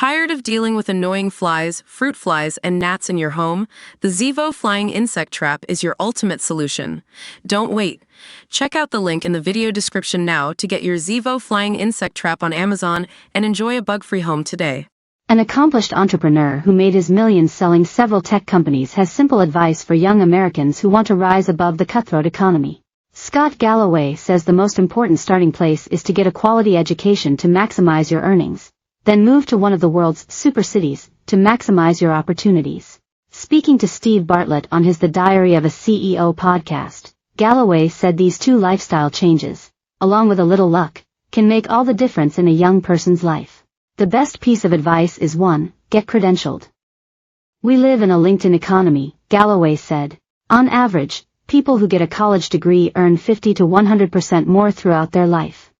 Tired of dealing with annoying flies, fruit flies, and gnats in your home? The Zevo Flying Insect Trap is your ultimate solution. Don't wait. Check out the link in the video description now to get your Zevo Flying Insect Trap on Amazon and enjoy a bug-free home today. An accomplished entrepreneur who made his millions selling several tech companies has simple advice for young Americans who want to rise above the cutthroat economy. Scott Galloway says the most important starting place is to get a quality education to maximize your earnings. Then move to one of the world's super cities to maximize your opportunities. Speaking to Steve Bartlett on his The Diary of a CEO podcast, Galloway said these two lifestyle changes, along with a little luck, can make all the difference in a young person's life. The best piece of advice is 1, get credentialed. We live in a LinkedIn economy, Galloway said. On average, people who get a college degree earn 50 to 100% more throughout their life.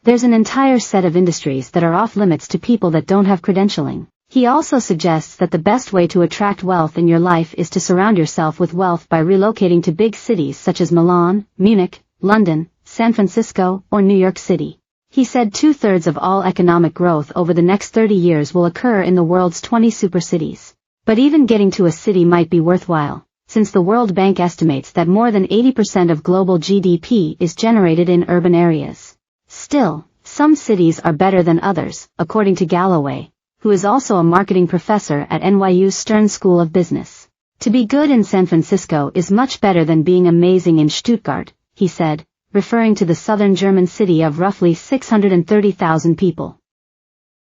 There's an entire set of industries that are off limits to people that don't have credentialing. He also suggests that the best way to attract wealth in your life is to surround yourself with wealth by relocating to big cities such as Milan, Munich, London, San Francisco, or New York City. He said 2/3 of all economic growth over the next 30 years will occur in the world's 20 super cities. But even getting to a city might be worthwhile, since the World Bank estimates that more than 80% of global GDP is generated in urban areas. Still, some cities are better than others, according to Galloway, who is also a marketing professor at NYU's Stern School of Business. To be good in San Francisco is much better than being amazing in Stuttgart, he said, referring to the southern German city of roughly 630,000 people.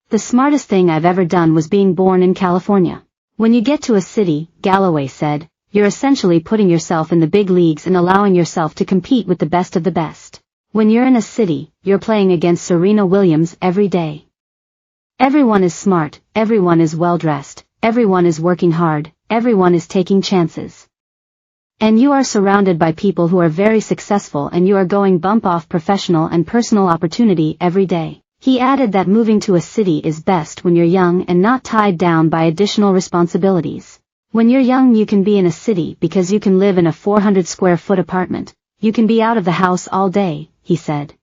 The smartest thing I've ever done was being born in California. When you get to a city, Galloway said, you're essentially putting yourself in the big leagues and allowing yourself to compete with the best of the best. When you're in a city, you're playing against Serena Williams every day. Everyone is smart, everyone is well-dressed, everyone is working hard, everyone is taking chances. And you are surrounded by people who are very successful and you are going bump off professional and personal opportunity every day. He added that moving to a city is best when you're young and not tied down by additional responsibilities. When you're young you can be in a city because you can live in a 400 square foot apartment. You can be out of the house all day, he said.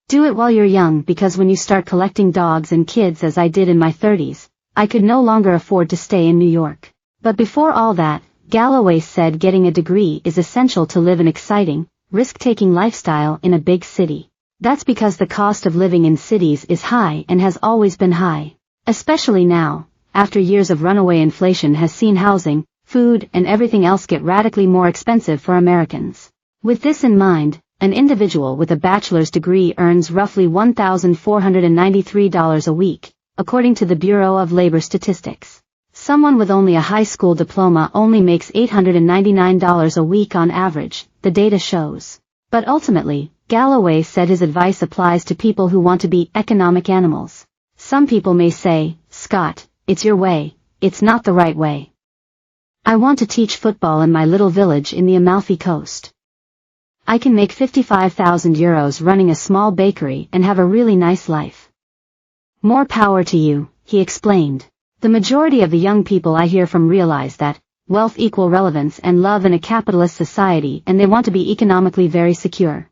Do it while you're young because when you start collecting dogs and kids as I did in my 30s, I could no longer afford to stay in New York. But before all that, Galloway said getting a degree is essential to live an exciting, risk-taking lifestyle in a big city. That's because the cost of living in cities is high and has always been high. Especially now, after years of runaway inflation has seen housing, food, and everything else get radically more expensive for Americans. With this in mind, an individual with a bachelor's degree earns roughly $1,493 a week, according to the Bureau of Labor Statistics. Someone with only a high school diploma only makes $899 a week on average, the data shows. But ultimately, Galloway said his advice applies to people who want to be economic animals. Some people may say, Scott, it's your way, it's not the right way. I want to teach football in my little village in the Amalfi Coast. I can make 55,000 euros running a small bakery and have a really nice life. More power to you, he explained. The majority of the young people I hear from realize that wealth equals relevance and love in a capitalist society and they want to be economically very secure.